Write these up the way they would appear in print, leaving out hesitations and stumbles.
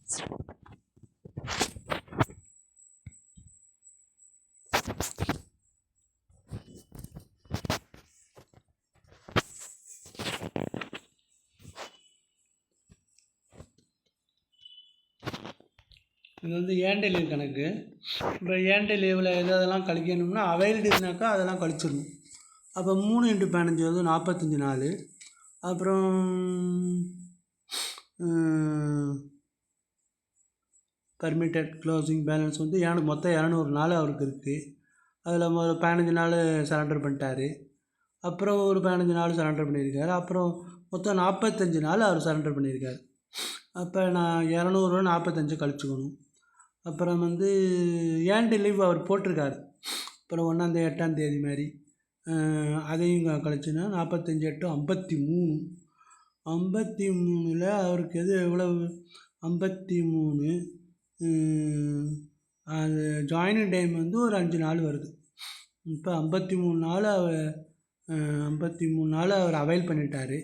இது வந்து ஏன்டே லீவ் கணக்கு. இப்போ ஏன்டே லீவில் எதெல்லாம் கழிக்கணும்னா அவைல்டுனாக்கா அதெல்லாம் கழிச்சிடணும். அப்போ 3 × 15 வந்து 45 நாள். அப்புறம் பர்மிட்டட் க்ளோசிங் பேலன்ஸ் வந்து மொத்தம் 200 நாள் அவருக்கு இருக்குது. அதில் 15 நாள் சரண்டர் பண்ணிட்டார். அப்புறம் ஒரு 15 நாள் சரண்டர் பண்ணியிருக்காரு. அப்புறம் மொத்தம் 45 நாள் அவர் சரண்டர் பண்ணியிருக்காரு. அப்போ நான் 200 45 கழிச்சுக்கணும். அப்புறம் வந்து ஏன்டே லீவ் அவர் போட்டிருக்காரு. அப்புறம் 1 8 மாதிரி அதையும் கழிச்சுன்னா 45 8 53. 53ல் அவருக்கு எவ்வளவு 53 அது ஜாயினிங் டைம் வந்து ஒரு 5 நாள் வருது. இப்போ 53 நாள் அவர் அவைல் பண்ணிட்டார்.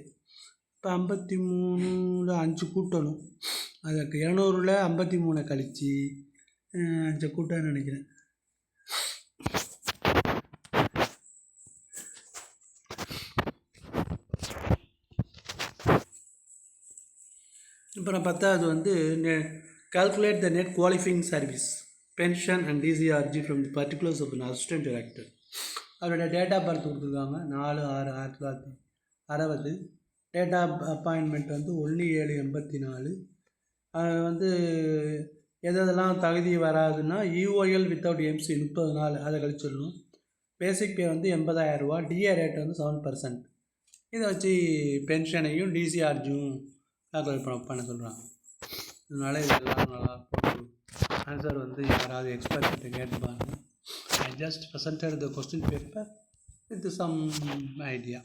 இப்போ 53ல் 5 கூட்டணும். அதுக்கு 200ல் 53 கழித்து 5 கூட்டன்னு நினைக்கிறேன். அப்புறம் 10வது வந்து calculate the net qualifying service pension and DCRG from the particulars of an assistant director. அவரோட டேட் ஆஃப் பர்த் கொடுத்துருக்காங்க 4/6/1960. டேட் ஆஃப் அப்பாயின்மெண்ட் வந்து 1/7/84. அது வந்து எதெல்லாம் தகுதி வராதுன்னா UOL வித்தவுட் MC 30 நாள் அதை கழிச்சிடணும். பேசிக் பே வந்து 80,000 ரூபா. டிஏ ரேட் வந்து 7%. இதை வச்சு பென்ஷனையும் டிசிஆர்ஜியும் கால்குலேட் பண்ண சொல்கிறாங்க. இதனால் இதெல்லாம் நல்லா போட்டு ஆன்சர் வந்து யாராவது expert கேட்டுப்பாங்க. I just presented the question paper with some idea.